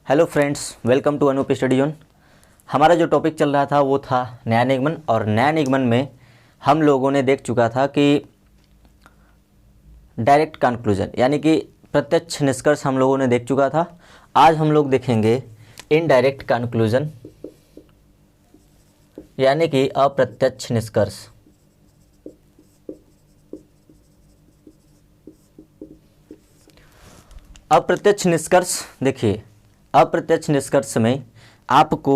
Hello friends, welcome to Anoop study zone. हमारा जो topic चल रहा था वो था न्याय निगमन, और न्याय निगमन में हम लोगों ने देख चुका था कि डायरेक्ट कंक्लूजन यानी कि प्रत्यक्ष निष्कर्ष हम लोगों ने देख चुका था। आज हम लोग देखेंगे इनडायरेक्ट कंक्लूजन यानी कि अप्रत्यक्ष निष्कर्ष। अप्रत्यक्ष निष्कर्ष देखिए, अप्रत्यक्ष निष्कर्ष में आपको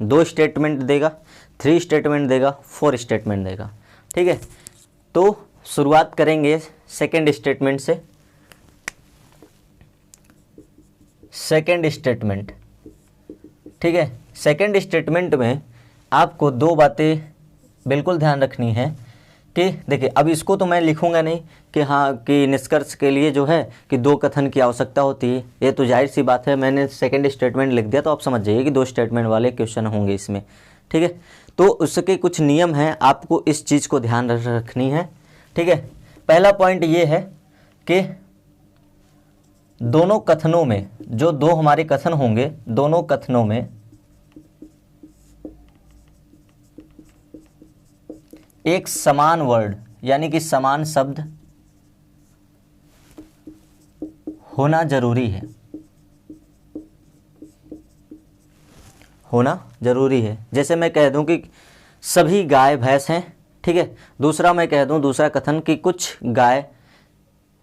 2 स्टेटमेंट देगा, 3 स्टेटमेंट देगा, 4 स्टेटमेंट देगा। ठीक है, तो शुरुआत करेंगे सेकंड स्टेटमेंट से। सेकंड स्टेटमेंट, ठीक है, सेकंड स्टेटमेंट में आपको 2 बातें बिल्कुल ध्यान रखनी है कि देखिए, अब इसको तो मैं लिखूंगा नहीं कि हाँ कि निष्कर्ष के लिए जो है कि 2 कथन की आवश्यकता होती है, ये तो जाहिर सी बात है। मैंने सेकंड स्टेटमेंट लिख दिया तो आप समझ जाइए कि 2 स्टेटमेंट वाले क्वेश्चन होंगे इसमें। ठीक है, तो उसके कुछ नियम हैं, आपको इस चीज़ को ध्यान रखनी है। ठीक है, पहला पॉइंट ये है कि दोनों कथनों में, जो 2 हमारे कथन होंगे, दोनों कथनों में एक समान वर्ड यानी कि समान शब्द होना जरूरी है, होना जरूरी है। जैसे मैं कह दूं कि सभी गाय भैंस हैं, ठीक है, दूसरा मैं कह दूं, दूसरा कथन कि कुछ गाय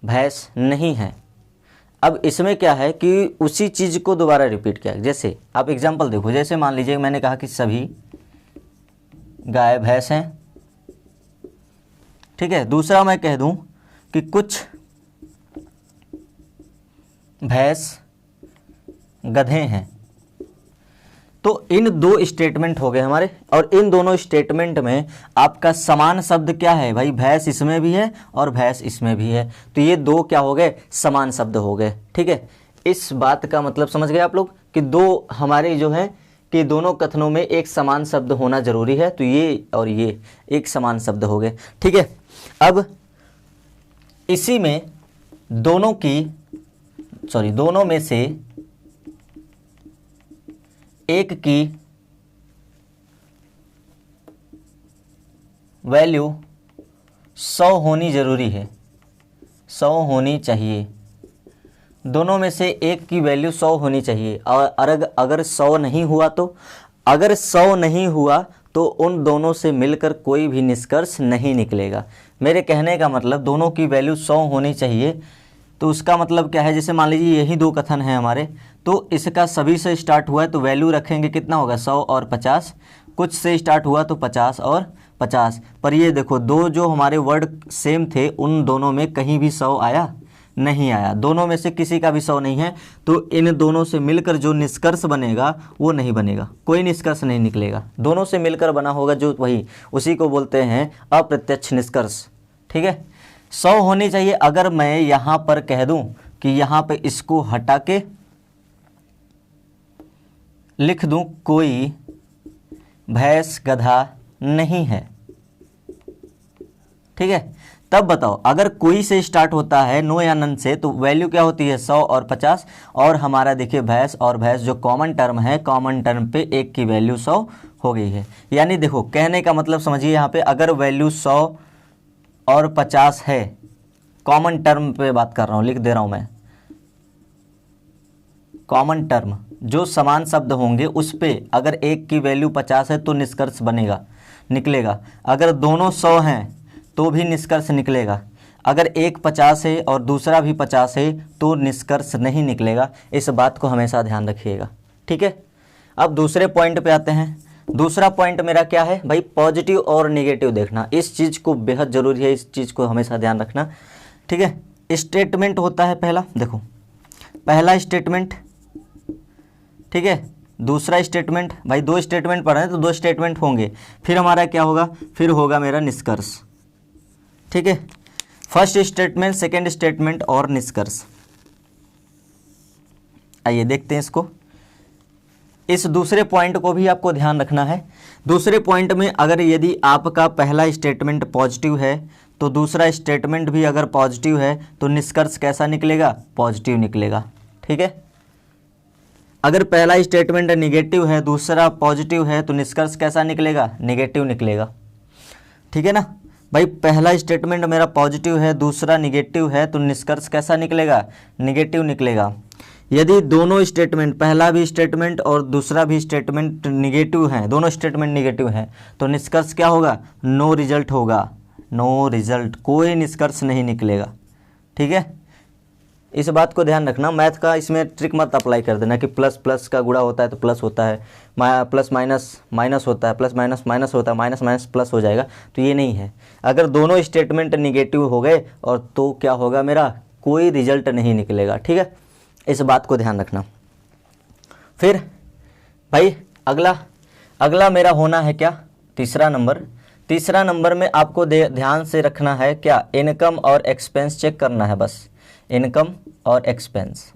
भैंस नहीं हैं। अब इसमें क्या है कि उसी चीज़ को दोबारा रिपीट किया। जैसे आप एग्जांपल देखो, जैसे मान लीजिए मैंने कहा कि सभी गाय भैंस हैं, ठीक है, दूसरा मैं कह दूं कि कुछ भैंस गधे हैं। तो इन 2 स्टेटमेंट हो गए हमारे, और इन दोनों स्टेटमेंट में आपका समान शब्द क्या है भाई? भैंस इसमें भी है और भैंस इसमें भी है, तो ये 2 क्या हो गए? समान शब्द हो गए। ठीक है, इस बात का मतलब समझ गए आप लोग कि 2 हमारे जो है कि दोनों कथनों में एक समान शब्द होना जरूरी है, तो ये और ये एक समान शब्द हो गए। ठीक है, अब इसी में दोनों में से एक की वैल्यू 100 होनी जरूरी है, 100 होनी चाहिए। दोनों में से एक की वैल्यू 100 होनी चाहिए, और अगर 100 नहीं हुआ तो, अगर 100 नहीं हुआ तो उन दोनों से मिलकर कोई भी निष्कर्ष नहीं निकलेगा। मेरे कहने का मतलब दोनों की वैल्यू 100 होनी चाहिए, तो उसका मतलब क्या है? जैसे मान लीजिए यही 2 कथन हैं हमारे, तो इसका सभी से स्टार्ट हुआ है तो वैल्यू रखेंगे कितना होगा? 100 और 50। कुछ से स्टार्ट हुआ तो 50 और 50। पर ये देखो, 2 जो हमारे वर्ड सेम थे उन दोनों में कहीं भी 100 आया? नहीं आया। दोनों में से किसी का भी 100 नहीं है, तो इन दोनों से मिलकर जो निष्कर्ष बनेगा वो नहीं बनेगा, कोई निष्कर्ष नहीं निकलेगा। दोनों से मिलकर बना होगा जो वही, उसी को बोलते हैं अप्रत्यक्ष निष्कर्ष। ठीक है, 100 होनी चाहिए। अगर मैं यहाँ पर कह दूं कि यहाँ पे इसको हटा के लिख दूं कोई भैंस गधा नहीं है, ठीक है, तब बताओ अगर कोई से स्टार्ट होता है, नो या नन से, तो वैल्यू क्या होती है? 100 और 50। और हमारा देखिए भैंस और भैंस जो कॉमन टर्म है, कॉमन टर्म पे एक की वैल्यू 100 हो गई है। यानी देखो, कहने का मतलब समझिए, यहाँ पे अगर वैल्यू 100 और 50 है, कॉमन टर्म पे बात कर रहा हूँ, लिख दे रहा हूँ मैं, कॉमन टर्म जो समान शब्द होंगे उस पे अगर एक की वैल्यू 50 है तो निष्कर्ष बनेगा, निकलेगा। अगर दोनों 100 हैं तो भी निष्कर्ष निकलेगा। अगर एक 50 है और दूसरा भी 50 है तो निष्कर्ष नहीं निकलेगा। इस बात को हमेशा ध्यान रखिएगा। ठीक है, अब दूसरे पॉइंट पे आते हैं। दूसरा पॉइंट मेरा क्या है भाई? पॉजिटिव और नेगेटिव देखना। इस चीज़ को बेहद ज़रूरी है, इस चीज़ को हमेशा ध्यान रखना। ठीक है, स्टेटमेंट होता है पहला, देखो पहला स्टेटमेंट, ठीक है, दूसरा स्टेटमेंट। भाई 2 स्टेटमेंट पढ़े हैं तो 2 स्टेटमेंट होंगे, फिर हमारा क्या होगा? फिर होगा मेरा निष्कर्ष। ठीक है, फर्स्ट स्टेटमेंट, सेकंड स्टेटमेंट और निष्कर्ष। आइए देखते हैं इसको। इस दूसरे पॉइंट को भी आपको ध्यान रखना है। दूसरे पॉइंट में अगर यदि आपका पहला स्टेटमेंट पॉजिटिव है तो दूसरा स्टेटमेंट भी अगर पॉजिटिव है तो निष्कर्ष कैसा निकलेगा? पॉजिटिव निकलेगा। ठीक है, अगर पहला स्टेटमेंट निगेटिव है, दूसरा पॉजिटिव है, तो निष्कर्ष कैसा निकलेगा? नेगेटिव निकलेगा। ठीक है ना भाई, पहला स्टेटमेंट मेरा पॉजिटिव है, दूसरा निगेटिव है, तो निष्कर्ष कैसा निकलेगा? नेगेटिव निकलेगा। यदि दोनों स्टेटमेंट, पहला भी स्टेटमेंट और दूसरा भी स्टेटमेंट निगेटिव हैं, दोनों स्टेटमेंट निगेटिव हैं, तो निष्कर्ष क्या होगा? नो रिजल्ट होगा। नो रिजल्ट, कोई निष्कर्ष नहीं निकलेगा। ठीक है, इस बात को ध्यान रखना। मैथ का इसमें ट्रिक मत अप्लाई कर देना कि प्लस प्लस का गुणा होता है तो प्लस होता है, प्लस माइनस माइनस होता है, प्लस माइनस माइनस होता है, माइनस माइनस प्लस हो जाएगा, तो ये नहीं है। अगर दोनों स्टेटमेंट निगेटिव हो गए और तो क्या होगा मेरा? कोई रिजल्ट नहीं निकलेगा। ठीक है, इस बात को ध्यान रखना। फिर भाई अगला मेरा होना है क्या? तीसरा नंबर में आपको ध्यान से रखना है क्या? इनकम और एक्सपेंस चेक करना है बस। इनकम और एक्सपेंस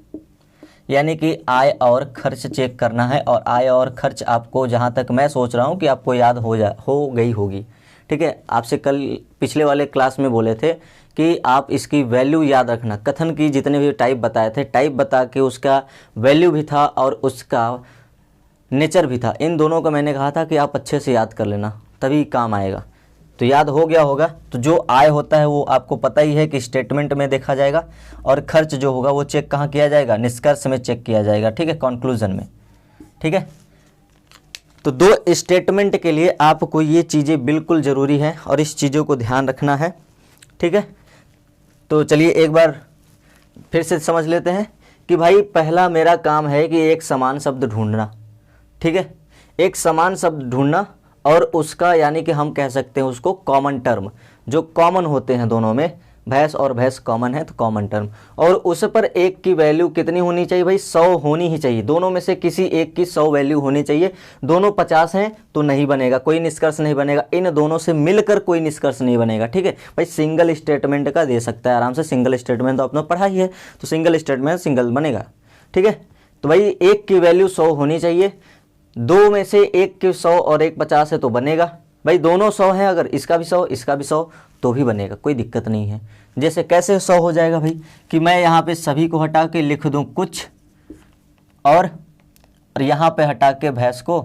यानी कि आय और खर्च चेक करना है। और आय और खर्च आपको, जहाँ तक मैं सोच रहा हूँ कि आपको याद हो गई होगी। ठीक है, आपसे कल पिछले वाले क्लास में बोले थे कि आप इसकी वैल्यू याद रखना। कथन की जितने भी टाइप बताए थे, टाइप बता के उसका वैल्यू भी था और उसका नेचर भी था। इन दोनों को मैंने कहा था कि आप अच्छे से याद कर लेना, तभी काम आएगा। तो याद हो गया होगा। तो जो आय होता है वो आपको पता ही है कि स्टेटमेंट में देखा जाएगा, और खर्च जो होगा वो चेक कहाँ किया जाएगा? निष्कर्ष में चेक किया जाएगा। ठीक है, कंक्लूजन में। ठीक है, तो दो स्टेटमेंट के लिए आपको ये चीज़ें बिल्कुल ज़रूरी है और इस चीज़ों को ध्यान रखना है। ठीक है, तो चलिए एक बार फिर से समझ लेते हैं कि भाई पहला मेरा काम है कि एक समान शब्द ढूंढना। ठीक है, एक समान शब्द ढूंढना, और उसका यानी कि हम कह सकते हैं उसको कॉमन टर्म, जो कॉमन होते हैं दोनों में। भैंस और भैंस कॉमन है तो कॉमन टर्म। और उस पर एक की वैल्यू कितनी होनी चाहिए भाई? 100 होनी ही चाहिए। दोनों में से किसी एक की 100 वैल्यू होनी चाहिए। दोनों 50 हैं तो नहीं बनेगा, कोई निष्कर्ष नहीं बनेगा। इन दोनों से मिलकर कोई निष्कर्ष नहीं बनेगा। ठीक है भाई, सिंगल स्टेटमेंट का दे सकता है आराम से। सिंगल स्टेटमेंट तो अपना पढ़ा ही है, तो सिंगल स्टेटमेंट सिंगल बनेगा। ठीक है, तो भाई एक की वैल्यू 100 होनी चाहिए। दो में से एक की 100 और एक 50 है तो बनेगा। भाई दोनों 100 हैं, अगर इसका भी 100 इसका भी 100 तो भी बनेगा, कोई दिक्कत नहीं है। जैसे कैसे 100 हो जाएगा भाई? कि मैं यहाँ पे सभी को हटा के लिख दूँ कुछ, और यहाँ पे हटा के भैंस को,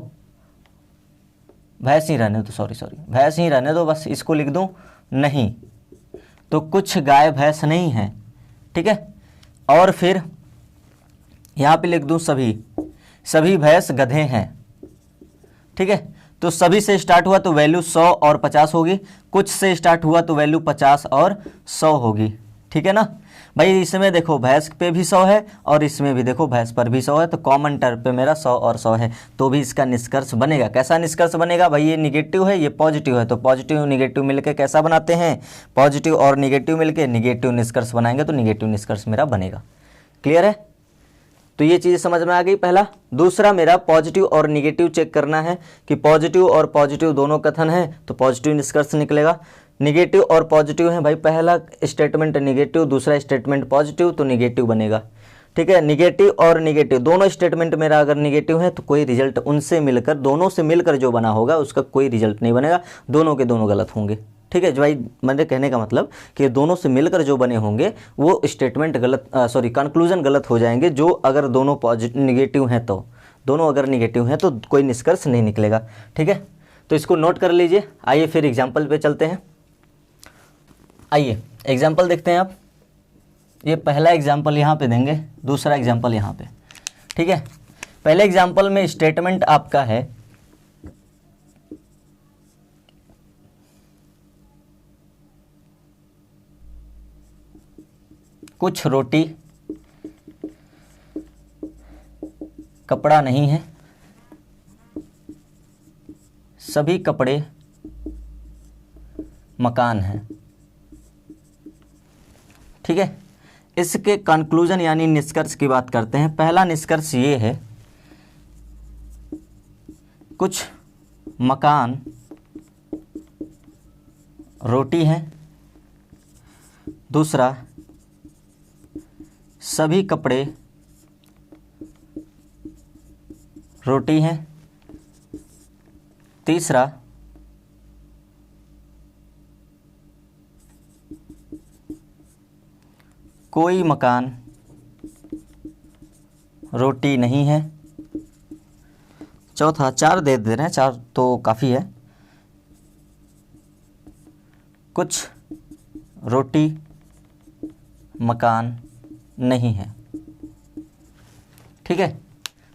भैंस ही रहने दो, सॉरी भैंस ही रहने दो, बस इसको लिख दूँ नहीं, तो कुछ गाय भैंस नहीं है। ठीक है, और फिर यहाँ पे लिख दूँ सभी भैंस गधे हैं। ठीक है, तो सभी से स्टार्ट हुआ तो वैल्यू 100 और 50 होगी। कुछ से स्टार्ट हुआ तो वैल्यू 50 और 100 होगी। ठीक है ना भाई, इसमें देखो भैंस पे भी 100 है और इसमें भी देखो भैंस पर भी 100 है, तो कॉमन टर्म पे मेरा 100 और 100 है, तो भी इसका निष्कर्ष बनेगा। कैसा निष्कर्ष बनेगा भाई? ये निगेटिव है, ये पॉजिटिव है, तो पॉजिटिव निगेटिव मिलकर कैसा बनाते हैं? पॉजिटिव और निगेटिव मिलकर निगेटिव निष्कर्ष बनाएंगे, तो निगेटिव निष्कर्ष मेरा बनेगा। क्लियर है? तो ये चीज़ समझ में आ गई पहला। दूसरा मेरा पॉजिटिव और निगेटिव चेक करना है कि पॉजिटिव और पॉजिटिव दोनों कथन है तो पॉजिटिव निष्कर्ष निकलेगा। निगेटिव और पॉजिटिव है भाई, पहला स्टेटमेंट निगेटिव, दूसरा स्टेटमेंट पॉजिटिव, तो निगेटिव बनेगा। ठीक है, निगेटिव और निगेटिव दोनों स्टेटमेंट मेरा अगर निगेटिव है तो कोई रिजल्ट उनसे मिलकर, दोनों से मिलकर जो बना होगा उसका कोई रिजल्ट नहीं बनेगा, दोनों के दोनों गलत होंगे। ठीक है भाई, मेरे कहने का मतलब कि दोनों से मिलकर जो बने होंगे वो स्टेटमेंट गलत, कंक्लूजन गलत हो जाएंगे। जो अगर दोनों पॉजिटिव निगेटिव हैं तो, दोनों अगर निगेटिव हैं तो कोई निष्कर्ष नहीं निकलेगा। ठीक है, तो इसको नोट कर लीजिए। आइए फिर एग्जाम्पल पे चलते हैं। आइए एग्जाम्पल देखते हैं। आप ये पहला एग्जाम्पल यहाँ पे देंगे, दूसरा एग्जाम्पल यहाँ पे। ठीक है, पहले एग्जाम्पल में स्टेटमेंट आपका है कुछ रोटी कपड़ा नहीं है, सभी कपड़े मकान हैं। ठीक है, इसके कंक्लूजन यानी निष्कर्ष की बात करते हैं। पहला निष्कर्ष ये है, कुछ मकान रोटी है। दूसरा, सभी कपड़े रोटी हैं। तीसरा, कोई मकान रोटी नहीं है। चौथा, 4 दे दे रहे हैं, 4 तो काफ़ी है। कुछ रोटी मकान नहीं है। ठीक है,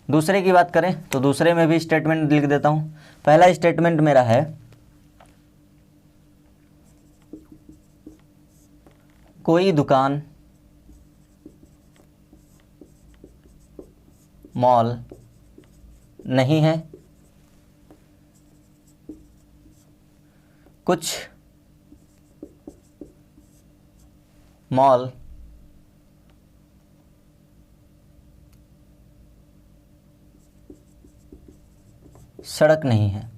दूसरे की बात करें तो दूसरे में भी स्टेटमेंट लिख देता हूँ। पहला स्टेटमेंट मेरा है कोई दुकान मॉल नहीं है। कुछ मॉल सड़क नहीं है।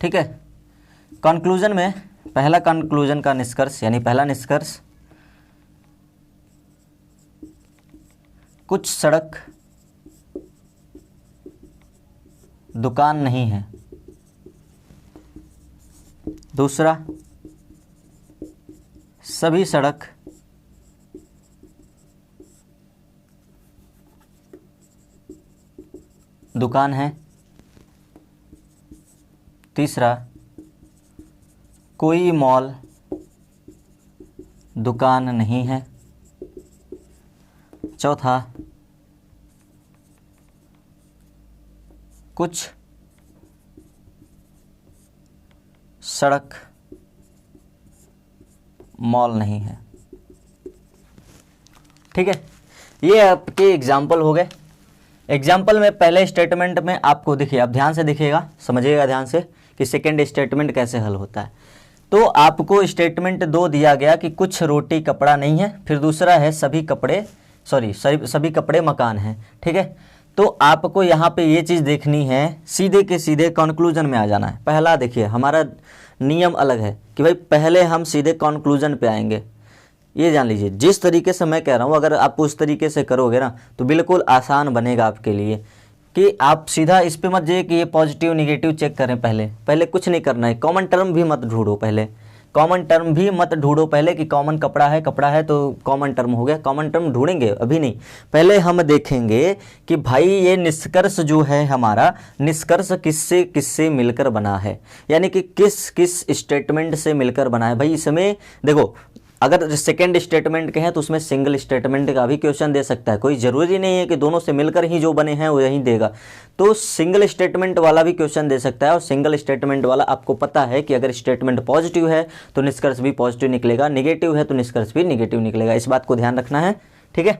ठीक है, कंक्लूजन में पहला कंक्लूजन का निष्कर्ष यानी पहला निष्कर्ष, कुछ सड़क दुकान नहीं है। दूसरा, सभी सड़क दुकान है। तीसरा, कोई मॉल दुकान नहीं है। चौथा, कुछ सड़क मॉल नहीं है। ठीक है, ये आपके एग्जाम्पल हो गए। एग्जाम्पल में पहले स्टेटमेंट में आपको देखिए, आप ध्यान से देखिएगा, समझिएगा ध्यान से कि सेकेंड स्टेटमेंट कैसे हल होता है। तो आपको स्टेटमेंट 2 दिया गया कि कुछ रोटी कपड़ा नहीं है, फिर दूसरा है सभी कपड़े मकान हैं। ठीक है, तो आपको यहाँ पे ये चीज़ देखनी है, सीधे के सीधे कंक्लूजन में आ जाना है। पहला देखिए, हमारा नियम अलग है कि भाई पहले हम सीधे कंक्लूजन पे आएंगे। ये जान लीजिए, जिस तरीके से मैं कह रहा हूँ अगर आप उस तरीके से करोगे ना तो बिल्कुल आसान बनेगा आपके लिए, कि आप सीधा इस पे मत जाइए कि ये पॉजिटिव निगेटिव चेक करें। पहले कुछ नहीं करना है, कॉमन टर्म भी मत ढूंढो, पहले कि कॉमन कपड़ा है तो कॉमन टर्म हो गया। कॉमन टर्म ढूंढेंगे अभी नहीं, पहले हम देखेंगे कि भाई ये निष्कर्ष जो है हमारा, निष्कर्ष किससे किससे मिलकर बना है, यानी कि किस किस स्टेटमेंट से मिलकर बना है। भाई इसमें देखो, अगर सेकेंड स्टेटमेंट के हैं तो उसमें सिंगल स्टेटमेंट का भी क्वेश्चन दे सकता है, कोई ज़रूरी नहीं है कि दोनों से मिलकर ही जो बने हैं वो यही देगा। तो सिंगल स्टेटमेंट वाला भी क्वेश्चन दे सकता है, और सिंगल स्टेटमेंट वाला आपको पता है कि अगर स्टेटमेंट पॉजिटिव है तो निष्कर्ष भी पॉजिटिव निकलेगा, निगेटिव है तो निष्कर्ष भी निगेटिव निकलेगा। इस बात को ध्यान रखना है। ठीक है,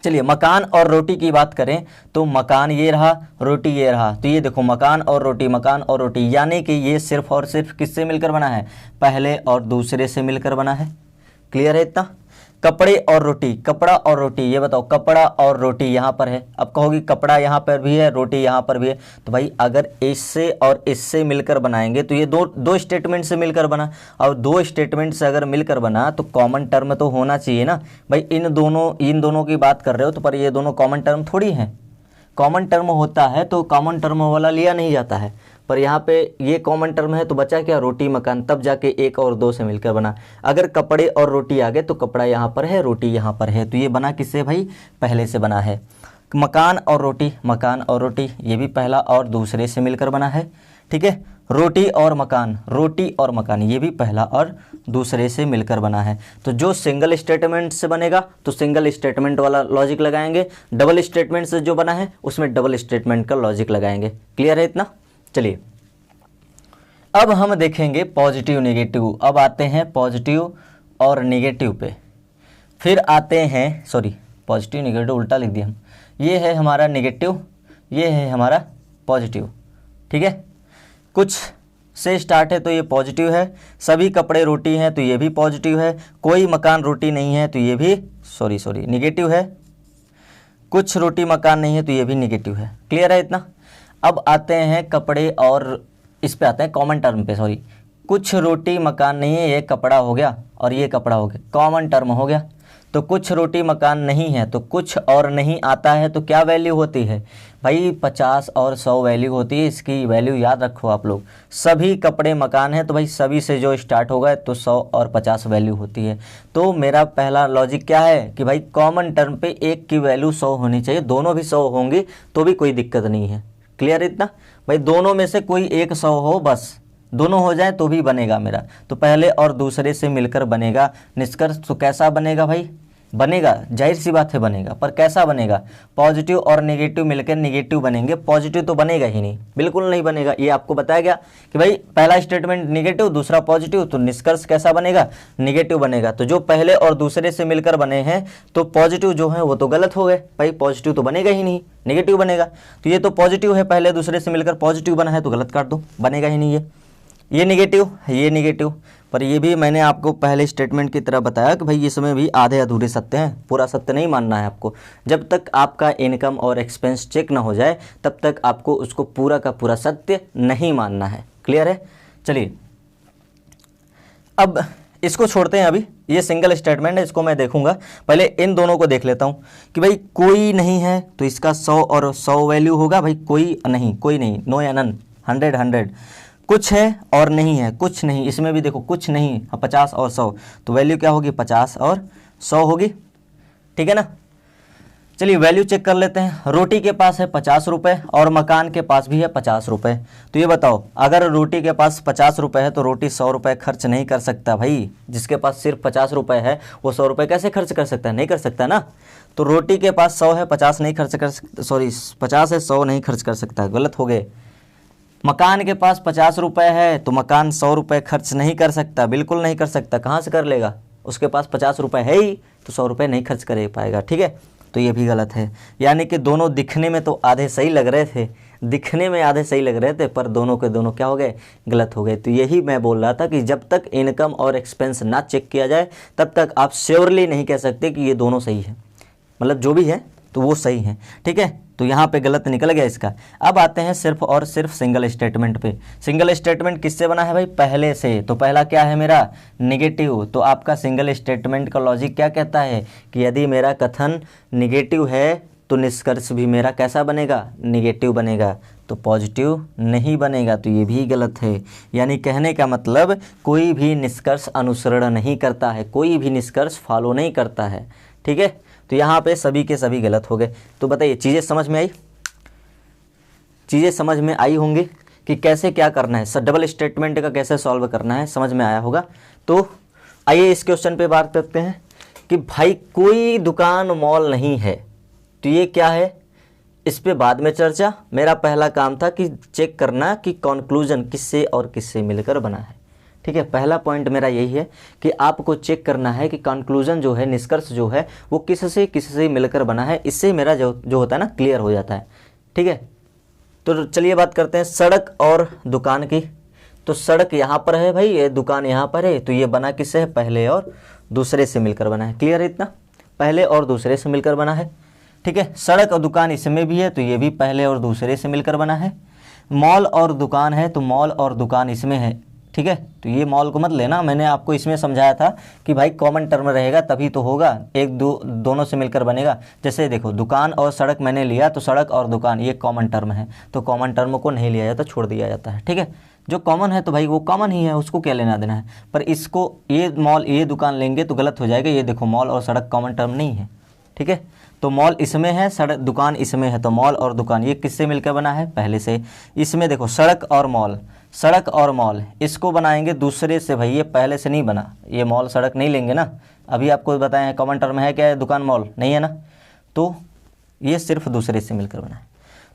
चलिए मकान और रोटी की बात करें तो मकान ये रहा, रोटी ये रहा। तो ये देखो, मकान और रोटी, यानी कि ये सिर्फ और सिर्फ किससे मिलकर बना है, पहले और दूसरे से मिलकर बना है। क्लियर है इतना? कपड़ा और रोटी, ये बताओ, कपड़ा और रोटी यहाँ पर है। अब कहोगी कपड़ा यहाँ पर भी है, रोटी यहाँ पर भी है, तो भाई अगर इससे और इससे मिलकर बनाएंगे तो ये दो स्टेटमेंट से मिलकर बना, और 2 स्टेटमेंट से अगर मिलकर बना तो कॉमन टर्म तो होना चाहिए ना। भाई इन दोनों की बात कर रहे हो तो पर ये दोनों कॉमन टर्म थोड़ी हैं। कॉमन टर्म होता है तो कॉमन टर्म वाला लिया नहीं जाता है, पर यहाँ पे ये कॉमन टर्म है तो बचा क्या, रोटी मकान, तब जाके 1 और 2 से मिलकर बना। अगर कपड़े और रोटी आ गए तो कपड़ा यहाँ पर है, रोटी यहाँ पर है, तो ये बना किससे भाई, पहले से बना है। मकान और रोटी ये भी पहला और दूसरे से मिलकर बना है। ठीक है, रोटी और मकान ये भी पहला और दूसरे से मिलकर बना है। तो जो सिंगल स्टेटमेंट से बनेगा तो सिंगल स्टेटमेंट वाला लॉजिक लगाएंगे, डबल स्टेटमेंट से जो बना है उसमें डबल स्टेटमेंट का लॉजिक लगाएंगे। क्लियर है इतना? चलिए अब हम देखेंगे पॉजिटिव नेगेटिव। अब आते हैं पॉजिटिव और नेगेटिव पे, फिर आते हैं, सॉरी पॉजिटिव नेगेटिव उल्टा लिख दिया हम। ये है हमारा नेगेटिव, ये है हमारा पॉजिटिव। ठीक है, कुछ से स्टार्ट है तो ये पॉजिटिव है, सभी कपड़े रोटी हैं तो ये भी पॉजिटिव है, कोई मकान रोटी नहीं है तो ये भी सॉरी नेगेटिव है, कुछ रोटी मकान नहीं है तो ये भी नेगेटिव है। क्लियर है इतना? अब आते हैं कपड़े और इस पे आते हैं कॉमन टर्म पे, सॉरी कुछ रोटी मकान नहीं है, ये कपड़ा हो गया और ये कपड़ा हो गया, कॉमन टर्म हो गया। तो कुछ रोटी मकान नहीं है, तो कुछ और नहीं आता है तो क्या वैल्यू होती है भाई, 50 और 100 वैल्यू होती है। इसकी वैल्यू याद रखो आप लोग। सभी कपड़े मकान है तो भाई सभी से जो स्टार्ट होगा तो 100 और 50 वैल्यू होती है। तो मेरा पहला लॉजिक क्या है कि भाई कॉमन टर्म पे एक की वैल्यू 100 होनी चाहिए, दोनों भी 100 होंगी तो भी कोई दिक्कत नहीं है। क्लियर इतना भाई, दोनों में से कोई एक 100 हो, बस दोनों हो जाए तो भी बनेगा मेरा। तो पहले और दूसरे से मिलकर बनेगा निष्कर्ष। तो कैसा बनेगा भाई, बनेगा, जाहिर सी बात है बनेगा, पर कैसा बनेगा, पॉजिटिव और नेगेटिव मिलकर नेगेटिव बनेंगे, पॉजिटिव तो बनेगा ही नहीं, बिल्कुल नहीं बनेगा। ये आपको बताया गया कि भाई पहला स्टेटमेंट नेगेटिव दूसरा पॉजिटिव, तो निष्कर्ष कैसा बनेगा, नेगेटिव बनेगा। तो जो पहले और दूसरे से मिलकर बने हैं तो पॉजिटिव जो है वो तो गलत हो गए भाई, पॉजिटिव तो बनेगा ही नहीं, नेगेटिव बनेगा। तो ये तो पॉजिटिव है, पहले दूसरे से मिलकर पॉजिटिव बना है तो गलत काट दो, बनेगा ही नहीं। ये नेगेटिव, ये नेगेटिव, पर ये भी मैंने आपको पहले स्टेटमेंट की तरह बताया कि भाई इसमें भी आधे अधूरे सत्य हैं, पूरा सत्य नहीं मानना है आपको। जब तक आपका इनकम और एक्सपेंस चेक ना हो जाए तब तक आपको उसको पूरा का पूरा सत्य नहीं मानना है। क्लियर है? चलिए अब इसको छोड़ते हैं, अभी ये सिंगल स्टेटमेंट है, इसको मैं देखूंगा। पहले इन दोनों को देख लेता हूँ कि भाई कोई नहीं है तो इसका 100 और 100 वैल्यू होगा भाई, कोई नहीं, नो या नन, 100। कुछ है और नहीं है, कुछ नहीं, इसमें भी देखो कुछ नहीं, 50 और 100, तो वैल्यू क्या होगी, 50 और 100 होगी। ठीक है ना? चलिए वैल्यू चेक कर लेते हैं। रोटी के पास है 50 रुपये और मकान के पास भी है 50 रुपये। तो ये बताओ, अगर रोटी के पास 50 रुपये है तो रोटी 100 रुपये खर्च नहीं कर सकता भाई। जिसके पास सिर्फ 50 रुपये है वो 100 रुपये कैसे खर्च कर सकता है, नहीं कर सकता ना। तो रोटी के पास 100 है, 50 नहीं खर्च कर सकता, सॉरी 50 है 100 नहीं खर्च कर सकता, गलत हो गए। मकान के पास 50 रुपये है तो मकान 100 रुपये खर्च नहीं कर सकता, बिल्कुल नहीं कर सकता। कहाँ से कर लेगा, उसके पास 50 रुपये है ही तो 100 रुपये नहीं खर्च कर पाएगा। ठीक है, तो ये भी गलत है। यानी कि दोनों दिखने में तो आधे सही लग रहे थे, दिखने में आधे सही लग रहे थे, पर दोनों के दोनों क्या हो गए, गलत हो गए। तो यही मैं बोल रहा था कि जब तक इनकम और एक्सपेंस ना चेक किया जाए तब तक आप श्योरली नहीं कह सकते कि ये दोनों सही है, मतलब जो भी है तो वो सही है। ठीक है, तो यहाँ पे गलत निकल गया इसका। अब आते हैं सिर्फ और सिर्फ सिंगल स्टेटमेंट पे। सिंगल स्टेटमेंट किससे बना है भाई, पहले से। तो पहला क्या है मेरा, नेगेटिव। तो आपका सिंगल स्टेटमेंट का लॉजिक क्या कहता है कि यदि मेरा कथन नेगेटिव है तो निष्कर्ष भी मेरा कैसा बनेगा, नेगेटिव बनेगा, तो पॉजिटिव नहीं बनेगा। तो ये भी गलत है। यानी कहने का मतलब कोई भी निष्कर्ष अनुसरण नहीं करता है, कोई भी निष्कर्ष फॉलो नहीं करता है। ठीक है, तो यहाँ पे सभी के सभी गलत हो गए। तो बताइए चीज़ें समझ में आई, चीज़ें समझ में आई होंगी कि कैसे क्या करना है, डबल स्टेटमेंट का कैसे सॉल्व करना है, समझ में आया होगा। तो आइए इस क्वेश्चन पे बात करते हैं कि भाई कोई दुकान मॉल नहीं है, तो ये क्या है, इस पे बाद में चर्चा। मेरा पहला काम था कि चेक करना कि कंक्लूजन किससे और किससे मिलकर बना है। ठीक है, पहला पॉइंट मेरा यही है कि आपको चेक करना है कि कंक्लूजन जो है, निष्कर्ष जो है वो किससे मिलकर बना है। इससे मेरा जो होता है ना क्लियर हो जाता है। ठीक है, तो चलिए बात करते हैं सड़क और दुकान की। तो सड़क यहाँ पर है भाई, ये दुकान यहाँ पर है, तो ये बना किससे है, पहले और दूसरे से मिलकर बना है। क्लियर है इतना, पहले और दूसरे से मिलकर बना है। ठीक है, सड़क और दुकान इसमें भी है तो ये भी पहले और दूसरे से मिलकर बना है। मॉल और दुकान है तो मॉल और दुकान इसमें है। ठीक है, तो ये मॉल को मत लेना, मैंने आपको इसमें समझाया था कि भाई कॉमन टर्म रहेगा तभी तो होगा, एक दोनों से मिलकर बनेगा। जैसे देखो दुकान और सड़क मैंने लिया तो सड़क और दुकान ये कॉमन टर्म है, तो कॉमन टर्म को नहीं लिया जाता, छोड़ दिया जाता है। ठीक है, जो कॉमन है तो भाई वो कॉमन ही है, उसको क्या लेना देना है। पर इसको ये मॉल ये दुकान लेंगे तो गलत हो जाएगा। ये देखो मॉल और सड़क कॉमन टर्म नहीं है। ठीक है, तो मॉल इसमें है, सड़क दुकान इसमें है, तो मॉल और दुकान ये किससे मिलकर बना है, पहले से। इसमें देखो सड़क और मॉल, सड़क और मॉल इसको बनाएंगे दूसरे से भाई, ये पहले से नहीं बना, ये मॉल सड़क नहीं लेंगे ना। अभी आपको बताए हैं कॉमन टर्म है क्या है, दुकान मॉल नहीं है ना, तो ये सिर्फ दूसरे से मिलकर बना है।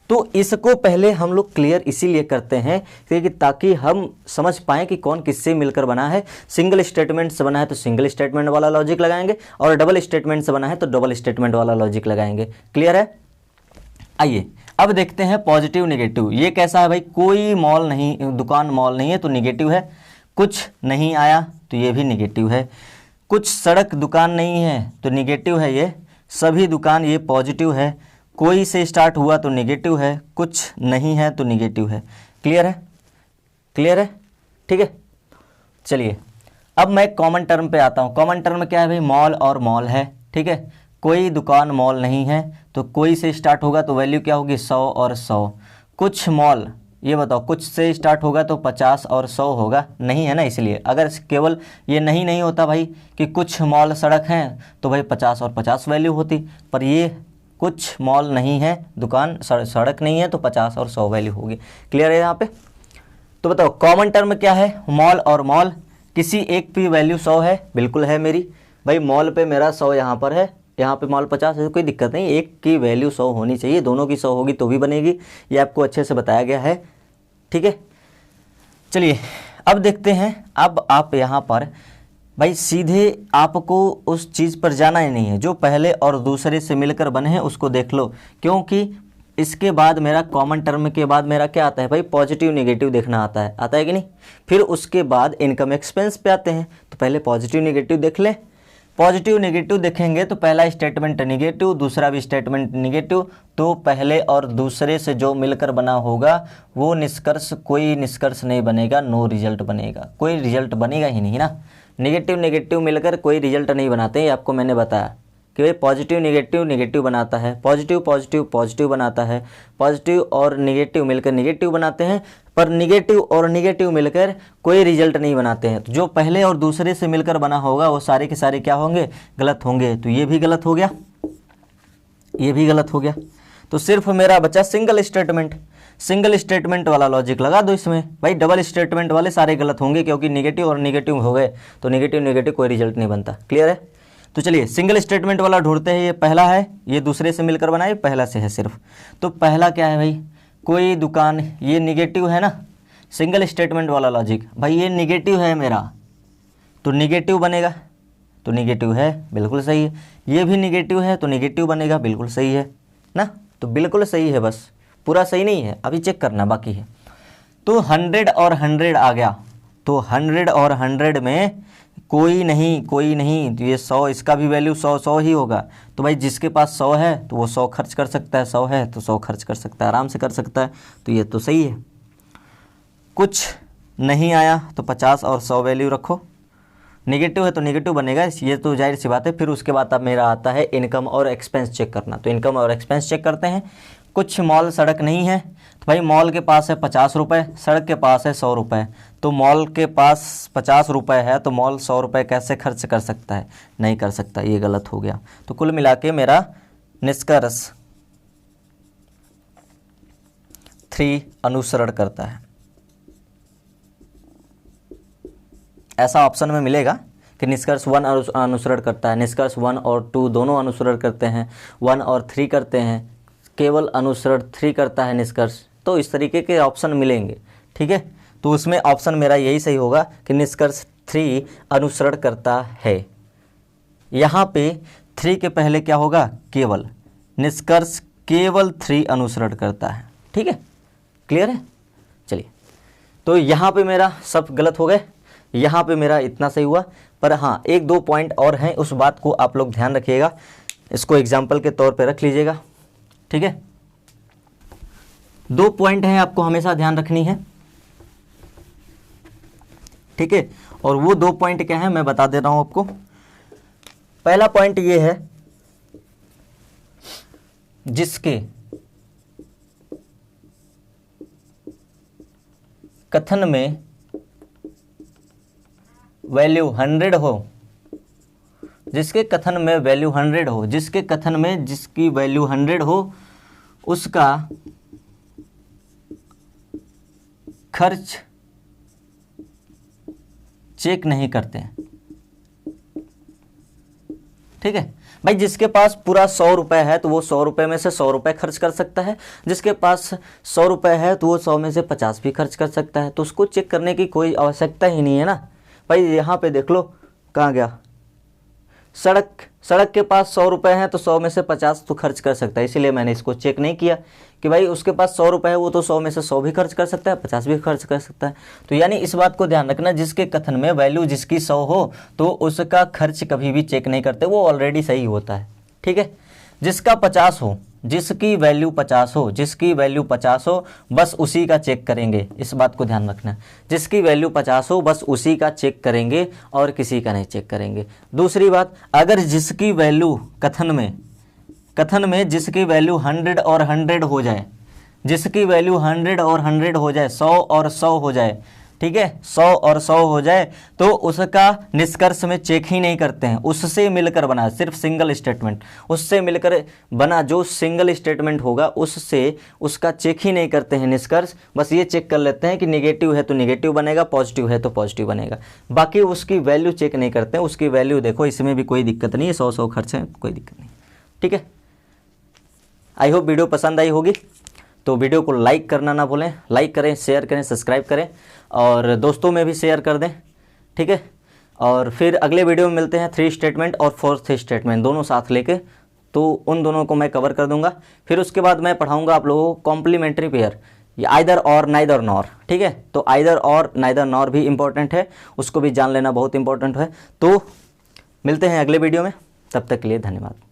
तो इसको पहले हम लोग क्लियर इसीलिए करते हैं क्योंकि ताकि हम समझ पाएँ कि कौन किससे मिलकर बना है। सिंगल स्टेटमेंट से बना है तो सिंगल स्टेटमेंट वाला लॉजिक लगाएंगे, और डबल स्टेटमेंट से बना है तो डबल स्टेटमेंट वाला लॉजिक लगाएंगे। क्लियर है? आइए अब देखते हैं पॉजिटिव नेगेटिव। ये कैसा है भाई, कोई मॉल नहीं, दुकान मॉल नहीं है तो नेगेटिव है। कुछ नहीं आया तो ये भी नेगेटिव है। कुछ सड़क दुकान नहीं है तो नेगेटिव है ये। सभी दुकान ये पॉजिटिव है। कोई से स्टार्ट हुआ तो नेगेटिव है, कुछ नहीं है तो नेगेटिव है। क्लियर है? क्लियर है? ठीक है, चलिए अब मैं कॉमन टर्म पे आता हूँ। कॉमन टर्म क्या है भाई, मॉल और मॉल है, ठीक है। कोई दुकान मॉल नहीं है, तो कोई से स्टार्ट होगा तो वैल्यू क्या होगी 100 और 100। कुछ मॉल, ये बताओ कुछ से स्टार्ट होगा तो 50 और 100 होगा, नहीं है ना, इसलिए अगर केवल ये नहीं होता भाई कि कुछ मॉल सड़क हैं तो भाई 50 और 50 वैल्यू होती, पर ये कुछ मॉल नहीं है, दुकान सड़क नहीं है, तो 50 और 100 वैल्यू होगी। क्लियर है यहाँ पे? तो बताओ कॉमन टर्म क्या है, मॉल और मॉल। किसी एक की वैल्यू 100 है, बिल्कुल है मेरी भाई, मॉल पे मेरा 100 यहाँ पर है, यहाँ पे मॉल 50 है, कोई दिक्कत नहीं, एक की वैल्यू 100 होनी चाहिए, दोनों की 100 होगी तो भी बनेगी, ये आपको अच्छे से बताया गया है। ठीक है, चलिए अब देखते हैं। अब आप यहाँ पर भाई सीधे आपको उस चीज़ पर जाना ही नहीं है, जो पहले और दूसरे से मिलकर बने हैं उसको देख लो, क्योंकि इसके बाद मेरा कॉमन टर्म के बाद मेरा क्या आता है भाई, पॉजिटिव नेगेटिव देखना आता है कि नहीं। फिर उसके बाद इनकम एक्सपेंस पे आते हैं, तो पहले पॉजिटिव नेगेटिव देख लें। पॉजिटिव नेगेटिव देखेंगे तो पहला स्टेटमेंट नेगेटिव, दूसरा भी स्टेटमेंट नेगेटिव, तो पहले और दूसरे से जो मिलकर बना होगा वो निष्कर्ष, कोई निष्कर्ष नहीं बनेगा, नो रिजल्ट बनेगा, कोई रिजल्ट बनेगा ही नहीं ना। नेगेटिव नेगेटिव मिलकर कोई रिजल्ट नहीं बनाते, ये आपको मैंने बताया कि भाई पॉजिटिव नेगेटिव नेगेटिव बनाता है, पॉजिटिव पॉजिटिव पॉजिटिव बनाता है, पॉजिटिव और नेगेटिव मिलकर नेगेटिव बनाते हैं, पर नेगेटिव और नेगेटिव मिलकर कोई रिजल्ट नहीं बनाते हैं। तो जो पहले और दूसरे से मिलकर बना होगा वो सारे के सारे क्या होंगे, गलत होंगे। तो ये भी गलत हो गया, ये भी गलत हो गया। तो सिर्फ मेरा बचा सिंगल स्टेटमेंट, सिंगल स्टेटमेंट वाला लॉजिक लगा दो इसमें भाई, डबल स्टेटमेंट वाले सारे गलत होंगे, क्योंकि नेगेटिव और नेगेटिव हो गए तो नेगेटिव नेगेटिव कोई रिजल्ट नहीं बनता। क्लियर है? तो चलिए सिंगल स्टेटमेंट वाला ढूंढते हैं। ये पहला है, ये दूसरे से मिलकर बना, ये पहला से है सिर्फ। तो पहला क्या है भाई, कोई दुकान, ये नेगेटिव है ना, सिंगल स्टेटमेंट वाला लॉजिक भाई, ये नेगेटिव है मेरा तो नेगेटिव बनेगा, तो नेगेटिव है, बिल्कुल सही है। ये भी नेगेटिव है तो नेगेटिव बनेगा, बिल्कुल सही है ना, तो बिल्कुल सही है, बस पूरा सही नहीं है, अभी चेक करना बाकी है। तो 100 और 100 आ गया, तो 100 और 100 में कोई नहीं, तो ये 100, इसका भी वैल्यू 100 ही होगा। तो भाई जिसके पास 100 है तो वो 100 खर्च कर सकता है, 100 है तो 100 खर्च कर सकता है, आराम से कर सकता है, तो ये तो सही है। कुछ नहीं आया तो 50 और 100 वैल्यू रखो, नेगेटिव है तो नेगेटिव बनेगा, ये तो जाहिर सी बात है। फिर उसके बाद अब मेरा आता है इनकम और एक्सपेंस चेक करना, तो इनकम और एक्सपेंस चेक करते हैं। कुछ मॉल सड़क नहीं है, तो भाई मॉल के पास है 50 रुपये, सड़क के पास है 100 रुपये, तो मॉल के पास 50 रुपये है तो मॉल 100 रुपये कैसे खर्च कर सकता है, नहीं कर सकता, ये गलत हो गया। तो कुल मिला के मेरा निष्कर्ष 3 अनुसरण करता है। ऐसा ऑप्शन में मिलेगा कि निष्कर्ष 1 अनुसरण करता है, निष्कर्ष 1 और 2 दोनों अनुसरण करते हैं, 1 और 3 करते हैं, केवल अनुसरण 3 करता है निष्कर्ष, तो इस तरीके के ऑप्शन मिलेंगे। ठीक है, तो उसमें ऑप्शन मेरा यही सही होगा कि निष्कर्ष 3 अनुसरण करता है। यहाँ पे 3 के पहले क्या होगा, केवल, निष्कर्ष केवल 3 अनुसरण करता है। ठीक है, क्लियर है? चलिए, तो यहाँ पे मेरा सब गलत हो गए, यहाँ पे मेरा इतना सही हुआ, पर हाँ 1-2 पॉइंट और हैं, उस बात को आप लोग ध्यान रखिएगा, इसको एग्जाम्पल के तौर पे रख लीजिएगा। ठीक है, 2 पॉइंट हैं आपको हमेशा ध्यान रखनी है। ठीक है, और वो 2 पॉइंट क्या है मैं बता दे रहा हूं आपको। पहला पॉइंट ये है, जिसके कथन में वैल्यू 100 हो, जिसके कथन में वैल्यू 100 हो, जिसके कथन में जिसकी वैल्यू 100 हो, उसका खर्च चेक नहीं करते हैं। ठीक है भाई, जिसके पास पूरा 100 रुपये है तो वो 100 रुपये में से 100 रुपये खर्च कर सकता है, जिसके पास 100 रुपये है तो वो 100 में से 50 भी खर्च कर सकता है, तो उसको चेक करने की कोई आवश्यकता ही नहीं है ना भाई। यहाँ पे देख लो कहाँ गया, सड़क के पास 100 रुपये हैं तो 100 में से 50 तो खर्च कर सकता है, इसीलिए मैंने इसको चेक नहीं किया कि भाई उसके पास 100 रुपये है, वो तो 100 में से 100 भी खर्च कर सकता है, 50 भी खर्च कर सकता है। तो यानी इस बात को ध्यान रखना, जिसके कथन में वैल्यू जिसकी 100 हो तो उसका खर्च कभी भी चेक नहीं करते, वो ऑलरेडी सही होता है। ठीक है, जिसका 50 हो जिसकी वैल्यू 50 हो, जिसकी वैल्यू 50 हो बस उसी का चेक करेंगे, इस बात को ध्यान रखना। जिसकी वैल्यू 50 हो बस उसी का चेक करेंगे और किसी का नहीं चेक करेंगे। दूसरी बात, अगर जिसकी वैल्यू कथन में जिसकी वैल्यू 100 और 100 हो जाए, जिसकी वैल्यू 100 और 100 हो जाए, 100 और 100 हो जाए, ठीक है, 100 और 100 हो जाए तो उसका निष्कर्ष में चेक ही नहीं करते हैं। उससे मिलकर बना, सिर्फ सिंगल स्टेटमेंट, उससे मिलकर बना जो सिंगल स्टेटमेंट होगा उससे उसका चेक ही नहीं करते हैं निष्कर्ष। बस ये चेक कर लेते हैं कि निगेटिव है तो निगेटिव बनेगा, पॉजिटिव है तो पॉजिटिव बनेगा, बाकी उसकी वैल्यू चेक नहीं करते हैं। उसकी वैल्यू देखो, इसमें भी कोई दिक्कत नहीं है, 100 खर्च है, कोई दिक्कत नहीं, ठीक है। आई होप वीडियो पसंद आई होगी, तो वीडियो को लाइक करना ना भूलें, लाइक करें, शेयर करें, सब्सक्राइब करें और दोस्तों में भी शेयर कर दें, ठीक है। और फिर अगले वीडियो में मिलते हैं 3 स्टेटमेंट और 4th स्टेटमेंट दोनों साथ लेके, तो उन दोनों को मैं कवर कर दूंगा। फिर उसके बाद मैं पढ़ाऊंगा आप लोगों को कॉम्प्लीमेंट्री पेयर, आइदर और नाइदर नॉर, ठीक है। तो आइदर और नाइदर नॉर भी इंपॉर्टेंट है, उसको भी जान लेना बहुत इंपॉर्टेंट है। तो मिलते हैं अगले वीडियो में, तब तक के लिए धन्यवाद।